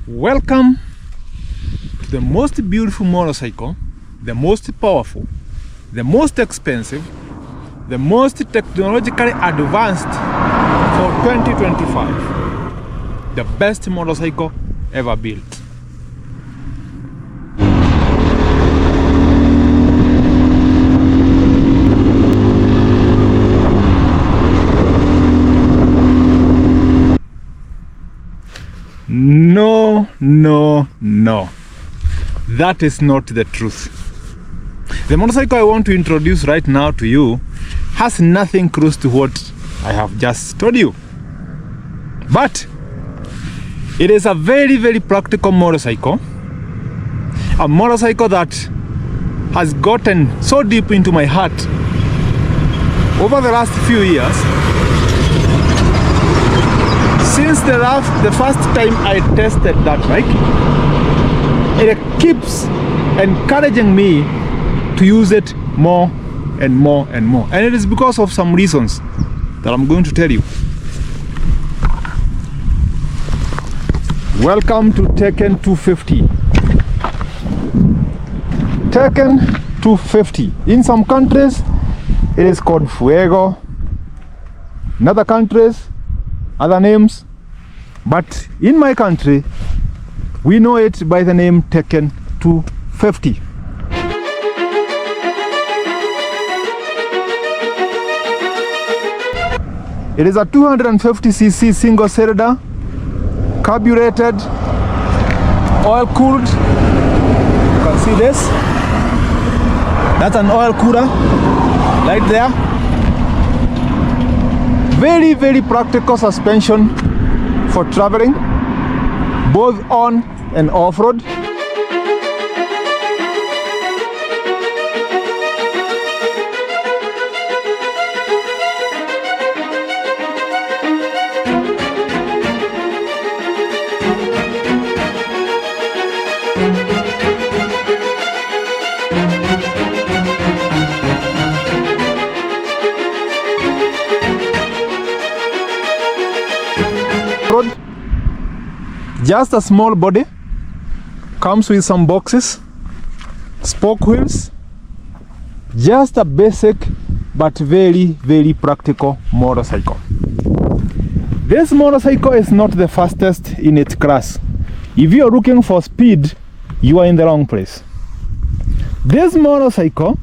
Welcome to the most beautiful motorcycle, the most powerful, the most expensive, the most technologically advanced for 2025. The best motorcycle ever built. No. That is not the truth. The motorcycle I want to introduce right now to you has nothing close to what I have just told you. But it is a very, very practical motorcycle. A motorcycle that has gotten so deep into my heart over the last few years. Since the first time I tested that bike, it keeps encouraging me to use it more and more and more. And it is because of some reasons that I'm going to tell you. Welcome to Tekken 250. Tekken 250. In some countries, it is called Fuego. In other countries, other names. But in my country, we know it by the name Tekken 250. It is a 250cc single cylinder, carbureted, oil cooled. You can see this. That's an oil cooler right there. Very, very practical suspension for traveling, both on and off-road. Just a small body, comes with some boxes, spoke wheels, just a basic but very, very practical motorcycle. This motorcycle is not the fastest in its class. If you are looking for speed, you are in the wrong place. This motorcycle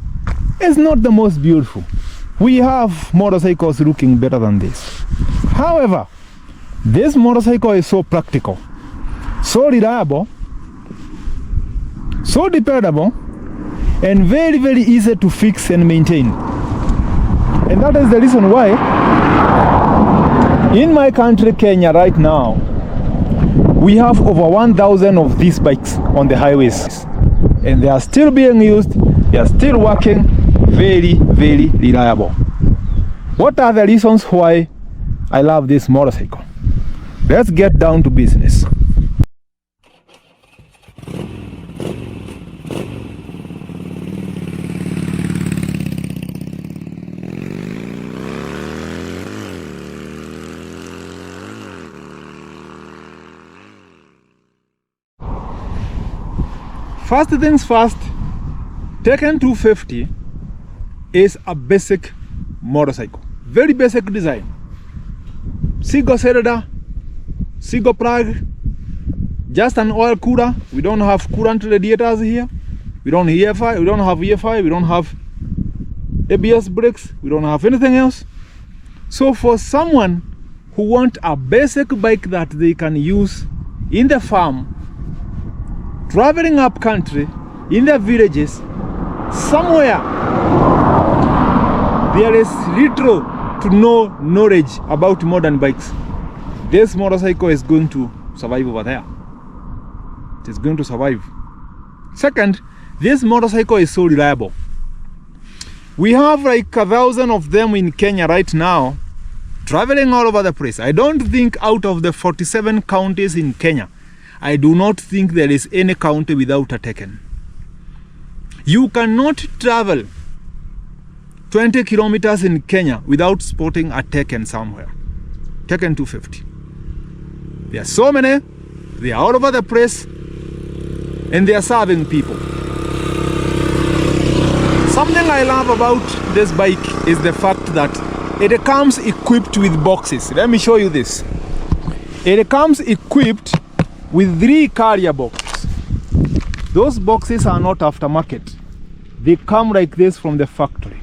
is not the most beautiful. We have motorcycles looking better than this. However, this motorcycle is so practical, so reliable, so dependable, and very, very easy to fix and maintain. And that is the reason why in my country, Kenya, right now, we have over 1,000 of these bikes on the highways. And they are still being used, they are still working, very, very reliable. What are the reasons why I love this motorcycle? Let's get down to business. First things first, Tekken 250 is a basic motorcycle. Very basic design. Single cylinder, single plug, just an oil cooler. We don't have coolant radiators here. We don't have EFI, we don't have ABS brakes, we don't have anything else. So for someone who wants a basic bike that they can use in the farm, traveling up country, in the villages, somewhere there is little to no knowledge about modern bikes, this motorcycle is going to survive over there. It is going to survive. Second, this motorcycle is so reliable. We have like 1,000 of them in Kenya right now, traveling all over the place. I don't think out of the 47 counties in Kenya, I do not think there is any county without a Tekken. You cannot travel 20 kilometers in Kenya without spotting a Tekken somewhere. Tekken 250. There are so many They are all over the place and they are serving people. Something I love about this bike is the fact that it comes equipped with boxes. Let me show you this. It comes equipped with 3 carrier boxes. Those boxes are not aftermarket. They come like this from the factory.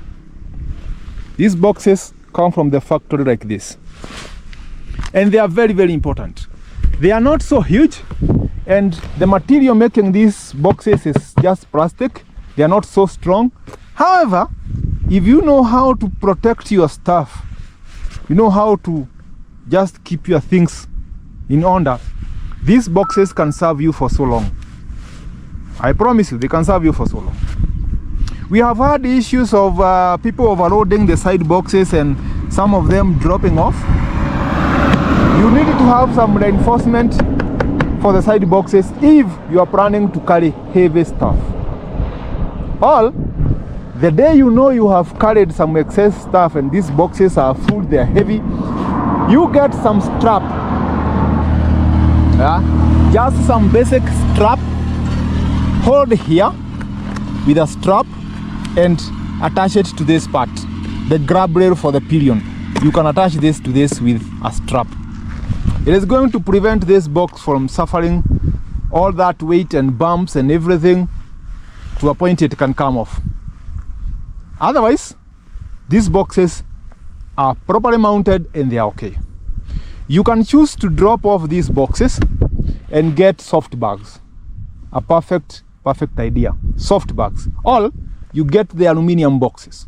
These boxes come from the factory like this. And they are very, very important. They are not so huge, and the material making these boxes is just plastic. They are not so strong. However, if you know how to protect your stuff, you know how to just keep your things in order, these boxes can serve you for so long. I promise you, they can serve you for so long. We have had issues of people overloading the side boxes and some of them dropping off. You need to have some reinforcement for the side boxes if you are planning to carry heavy stuff. All the day you know you have carried some excess stuff and these boxes are full, they are heavy, you get some strap. Just some basic strap. Hold here with a strap and attach it to this part, the grab rail for the pillion. You can attach this to this with a strap. It is going to prevent this box from suffering all that weight and bumps and everything to a point it can come off. Otherwise, these boxes are properly mounted and they are okay. You can choose to drop off these boxes and get soft bags. A perfect idea. Soft bags. Or you get the aluminum boxes.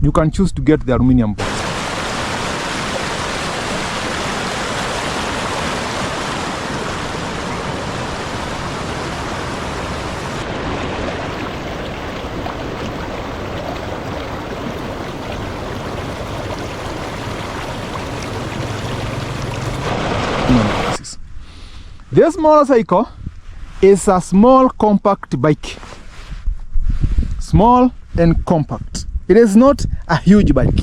You can choose to get the aluminum boxes. This motorcycle is a small compact bike. Small and compact. It is not a huge bike.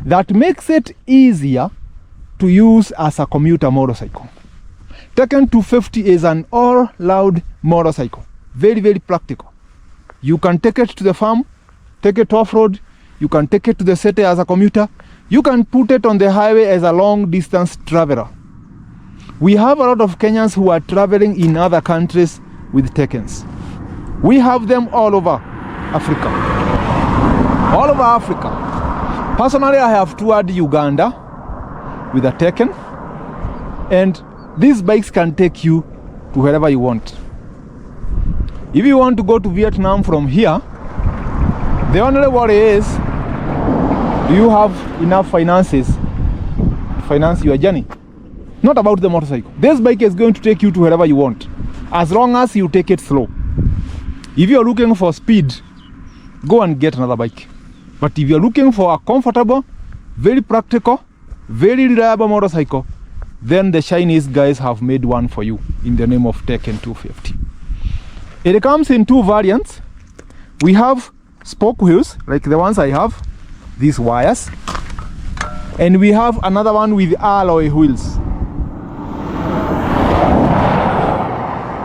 That makes it easier to use as a commuter motorcycle. Tekken 250 is an all-round motorcycle. Very, very practical. You can take it to the farm, take it off-road, you can take it to the city as a commuter, you can put it on the highway as a long-distance traveler. We have a lot of Kenyans who are traveling in other countries with Tekkens. We have them all over Africa. All over Africa. Personally, I have toured Uganda with a Tekken, and these bikes can take you to wherever you want. If you want to go to Vietnam from here, the only worry is, do you have enough finances to finance your journey? Not about the motorcycle. This bike is going to take you to wherever you want, as long as you take it slow. If you are looking for speed, go and get another bike. But if you are looking for a comfortable, very practical, very reliable motorcycle, then the Chinese guys have made one for you in the name of Tekken 250. It comes in 2 variants. We have spoke wheels, like the ones I have, these wires, and we have another one with alloy wheels.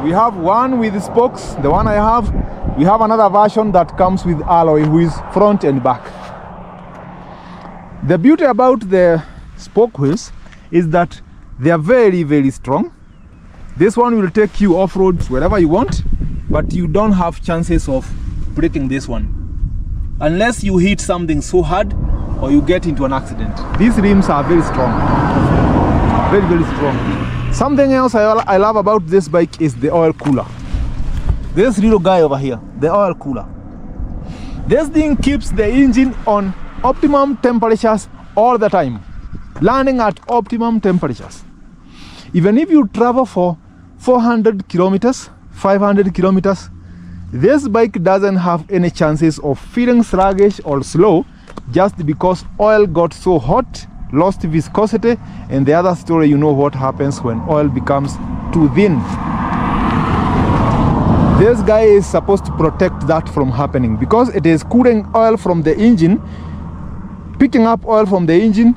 We have one with spokes, the one I have. We have another version that comes with alloy wheels, front and back. The beauty about the spoke wheels is that they are very, very strong. This one will take you off-road wherever you want, but you don't have chances of breaking this one unless you hit something so hard or you get into an accident. These rims are very strong. Very, very strong. Something else I love about this bike is the oil cooler. This little guy over here, the oil cooler. This thing keeps the engine on optimum temperatures all the time, running at optimum temperatures. Even if you travel for 400 kilometers, 500 kilometers, this bike doesn't have any chances of feeling sluggish or slow just because oil got so hot, lost viscosity, and the other story, you know what happens when oil becomes too thin. This guy is supposed to protect that from happening because it is cooling oil from the engine, picking up oil from the engine,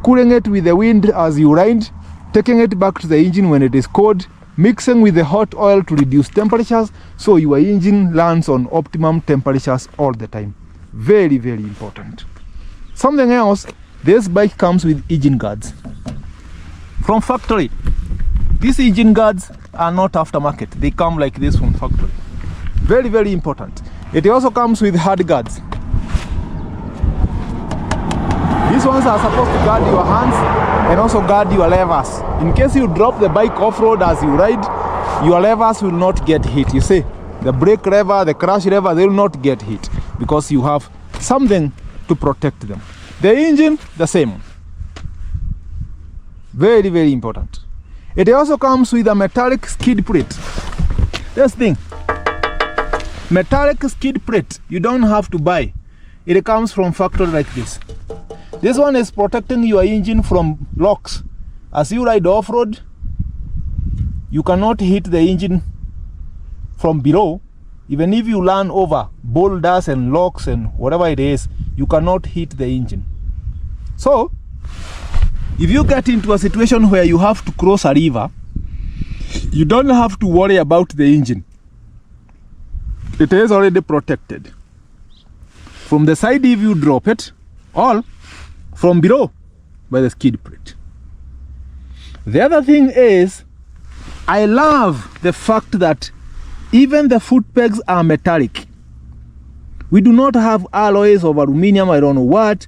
cooling it with the wind as you ride, taking it back to the engine when it is cold, mixing with the hot oil to reduce temperatures, so your engine lands on optimum temperatures all the time. Very, very important. Something else, this bike comes with engine guards from factory. These engine guards are not aftermarket. They come like this from factory. Very, very important. It also comes with hard guards. These ones are supposed to guard your hands and also guard your levers. In case you drop the bike off-road as you ride, your levers will not get hit. You see, the brake lever, the crash lever, they will not get hit because you have something to protect them. The engine, the same. Very, very important. It also comes with a metallic skid plate. This thing, metallic skid plate, you don't have to buy. It comes from factory like this. This one is protecting your engine from locks. As you ride off-road, you cannot hit the engine from below. Even if you land over boulders and locks and whatever it is, you cannot hit the engine. So, if you get into a situation where you have to cross a river, you don't have to worry about the engine. It is already protected. From the side if you drop it, or from below by the skid plate. The other thing is, I love the fact that even the foot pegs are metallic. We do not have alloys of aluminum, I don't know what.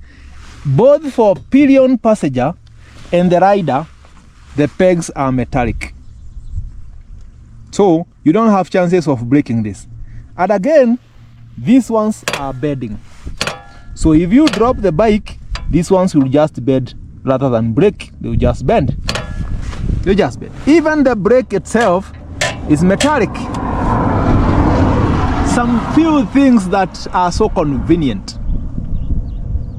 Both for pillion passenger and the rider, the pegs are metallic. So you don't have chances of breaking this. And again, these ones are bedding. So if you drop the bike, these ones will just bed rather than break. They will just bend. They just bend. Even the brake itself is metallic. Some few things that are so convenient.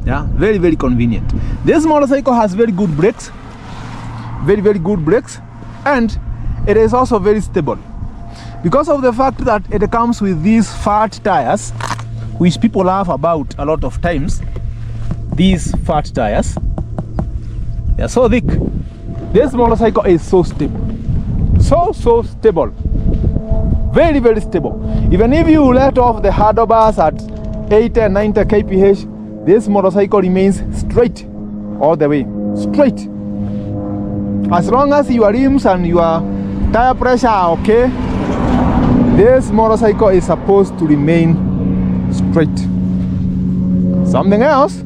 Yeah, very, very convenient. This motorcycle has very good brakes. Very, very good brakes. And it is also very stable. Because of the fact that it comes with these fat tires, which people laugh about a lot of times. These fat tires, they are so thick. This motorcycle is so stable. So stable. Very, very stable. Even if you let off the handlebars at 80 and 90 kph, this motorcycle remains straight all the way. Straight. As long as your rims and your tire pressure are okay, this motorcycle is supposed to remain straight. Something else,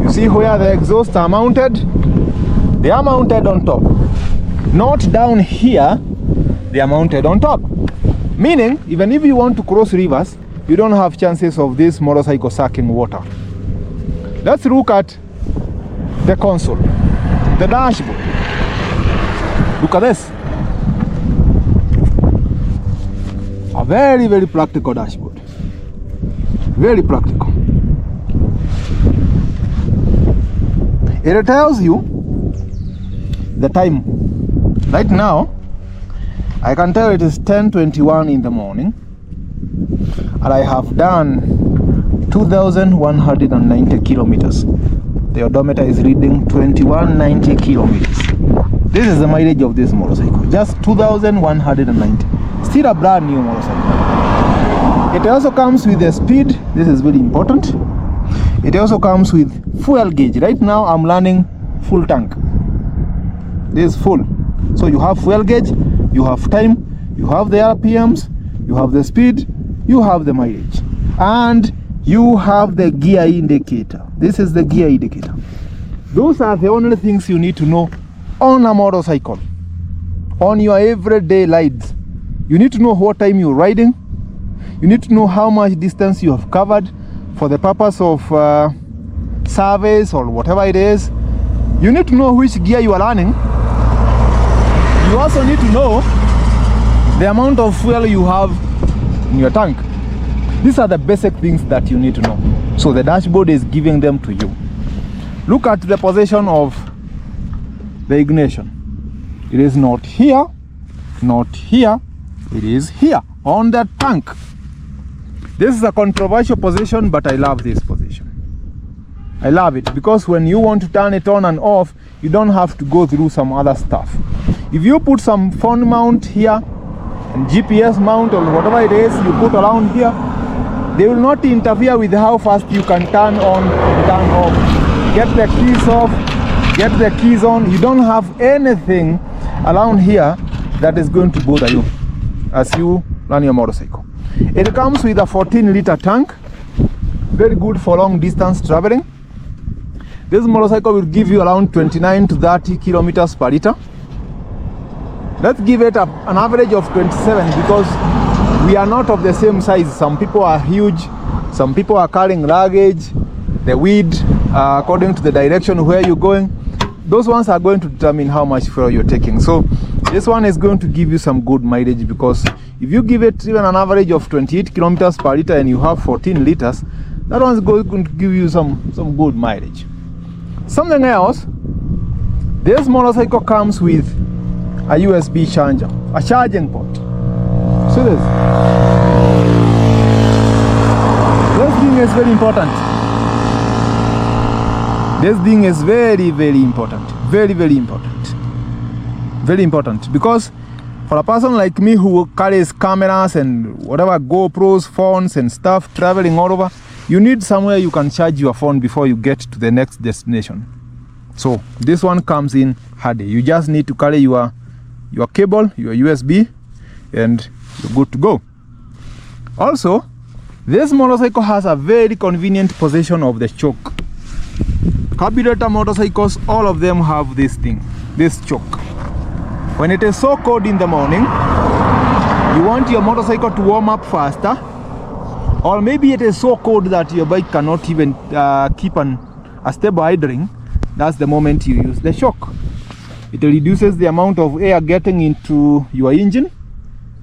you see where the exhausts are mounted? They are mounted on top. Not down here, they are mounted on top. Meaning, even if you want to cross rivers, you don't have chances of this motorcycle sucking water. Let's look at the console, the dashboard. Look at this. A very, very practical dashboard. Very practical. It tells you the time. Right now, I can tell it is 10:21 in the morning, and I have done 2,190 kilometers. The odometer is reading 2190 kilometers. This is the mileage of this motorcycle, just 2,190. Still a brand new motorcycle. It also comes with the speed. This is very important. It also comes with fuel gauge. Right now I'm running full tank. This is full. So you have fuel gauge, you have time, you have the RPMs, you have the speed, you have the mileage, and you have the gear indicator. This is the gear indicator. Those are the only things you need to know on a motorcycle, on your everyday rides. You need to know what time you're riding. You need to know how much distance you have covered for the purpose of surveys or whatever it is. You need to know which gear you are running. You also need to know the amount of fuel you have in your tank. These are the basic things that you need to know. So the dashboard is giving them to you. Look at the position of the ignition. It is not here, not here. It is here on that tank. This is a controversial position, but I love this position. I love it because when you want to turn it on and off, you don't have to go through some other stuff. If you put some phone mount here and GPS mount or whatever it is you put around here, they will not interfere with how fast you can turn on and turn off. Get the keys off, get the keys on. You don't have anything around here that is going to bother you as you run your motorcycle. It comes with a 14-liter tank, very good for long distance traveling. This motorcycle will give you around 29 to 30 kilometers per liter. Let's give it an average of 27 because we are not of the same size. Some people are huge, some people are carrying luggage, the weed, according to the direction where you're going. Those ones are going to determine how much fuel you're taking. So this one is going to give you some good mileage, because if you give it even an average of 28 kilometers per liter and you have 14 liters, that one is going to give you some good mileage. Something else, this motorcycle comes with a USB charger, a charging port. See this? This thing is very important. This thing is very, very important. Very, very important. Very important, because for a person like me who carries cameras and whatever, GoPros, phones and stuff, traveling all over, you need somewhere you can charge your phone before you get to the next destination. So this one comes in handy. You just need to carry your cable, your USB, and you're good to go. Also, this motorcycle has a very convenient position of the choke. Carburetor motorcycles, all of them have this thing, this choke. When it is so cold in the morning, you want your motorcycle to warm up faster, or maybe it is so cold that your bike cannot even keep a stable idling. That's the moment you use the shock. It reduces the amount of air getting into your engine,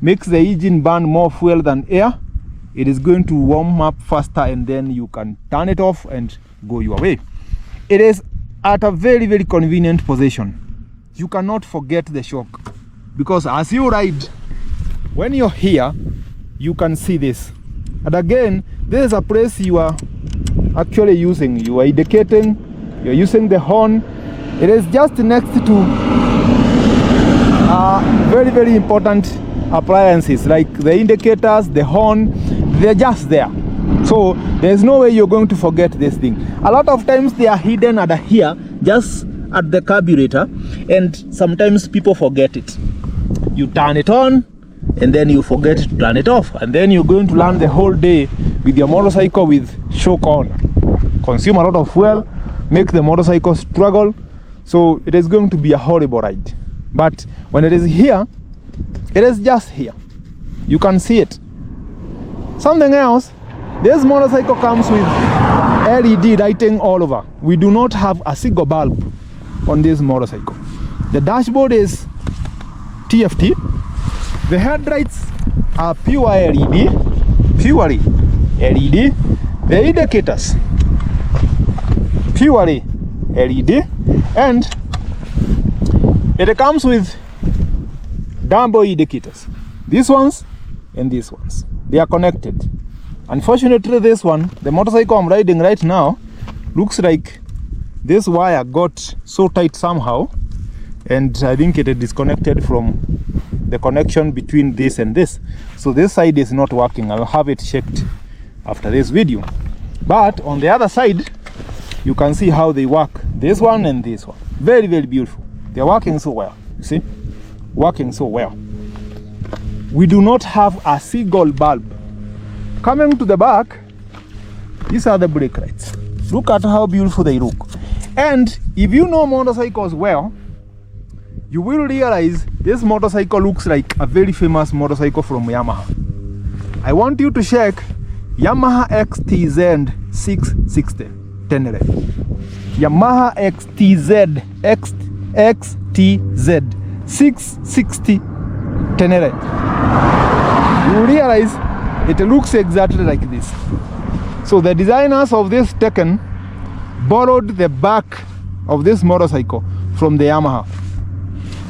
makes the engine burn more fuel than air. It is going to warm up faster, and then you can turn it off and go your way. It is at a very, very convenient position. You cannot forget the shock, because as you ride, when you're here, you can see this. And again, this is a place you are actually using. You are indicating, you're using the horn. It is just next to very, very important appliances like the indicators, the horn. They're just there. So there's no way you're going to forget this thing. A lot of times they are hidden at here, just at the carburetor, and sometimes people forget it. You turn it on and then you forget to turn it off, and then you're going to run the whole day with your motorcycle with shock on. Consume a lot of fuel, make the motorcycle struggle. So it is going to be a horrible ride. But when it is here, it is just here. You can see it. Something else, this motorcycle comes with LED lighting all over. We do not have a single bulb on this motorcycle. The dashboard is TFT. The headlights are pure LED, purely LED. The indicators, purely LED, and it comes with double indicators. These ones and these ones, they are connected. Unfortunately, this one, the motorcycle I'm riding right now, looks like this wire got so tight somehow, and I think it is disconnected from the connection between this and this. So this side is not working. I'll have it checked after this video. But on the other side, you can see how they work. This one and this one. Very, very beautiful. They're working so well. You see? Working so well. We do not have a single bulb. Coming to the back, these are the brake lights. Look at how beautiful they look. And if you know motorcycles well, you will realize this motorcycle looks like a very famous motorcycle from Yamaha. I want you to check Yamaha XTZ 660 Tenere. Yamaha XTZ 660 Tenere. You will realize it looks exactly like this. So the designers of this Tekken borrowed the back of this motorcycle from the Yamaha.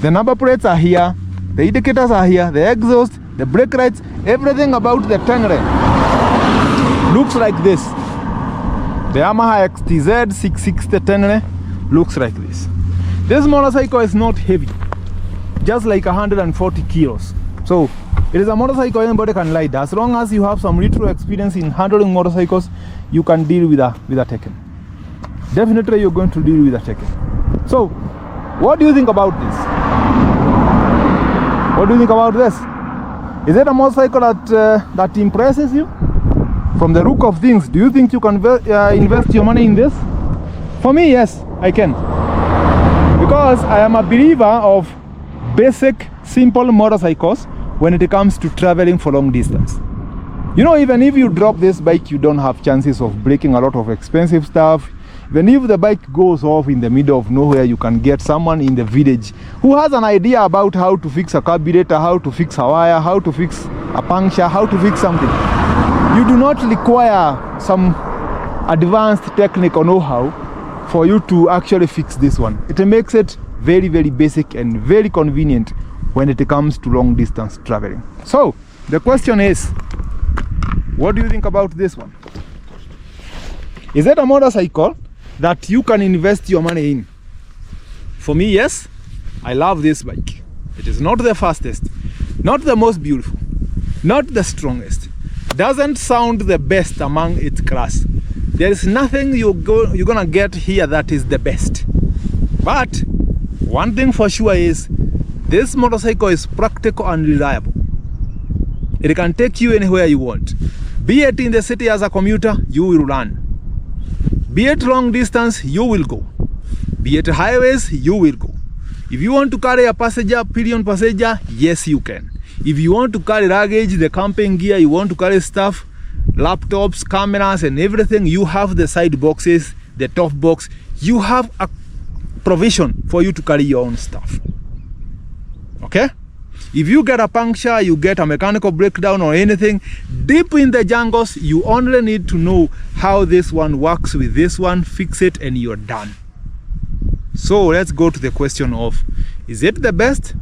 The number plates are here, the indicators are here, the exhaust, the brake lights, everything about the Tenere looks like this. The Yamaha XTZ 660 Tenere looks like this. This motorcycle is not heavy, just like 140 kilos. So it is a motorcycle anybody can ride. As long as you have some little experience in handling motorcycles, you can deal with a Tekken. Definitely you're going to deal with a Tekken. So what do you think about this? What do you think about this? Is it a motorcycle that impresses you? From the look of things, do you think you can invest your money in this? For me, yes, I can. Because I am a believer of basic, simple motorcycles when it comes to traveling for long distance. You know, even if you drop this bike, you don't have chances of breaking a lot of expensive stuff. Even if the bike goes off in the middle of nowhere, you can get someone in the village who has an idea about how to fix a carburetor, how to fix a wire, how to fix a puncture, how to fix something. You do not require some advanced technical know-how for you to actually fix this one. It makes it very, very basic and very convenient when it comes to long distance traveling. So the question is, what do you think about this one? Is it a motorcycle that you can invest your money in? For me, yes. I love this bike. It is not the fastest, not the most beautiful, not the strongest, doesn't sound the best among its class. There is nothing you're gonna get here that is the best. But one thing for sure is this motorcycle is practical and reliable. It can take you anywhere you want. Be it in the city as a commuter, you will run. Be it long distance, you will go. Be it highways, you will go. If you want to carry a passenger, pillion passenger, yes you can. If you want to carry luggage, the camping gear, you want to carry stuff, laptops, cameras and everything, you have the side boxes, the top box. You have a provision for you to carry your own stuff. Okay? If you get a puncture, you get a mechanical breakdown or anything, deep in the jungles, you only need to know how this one works with this one, fix it and you're done. So let's go to the question of, is it the best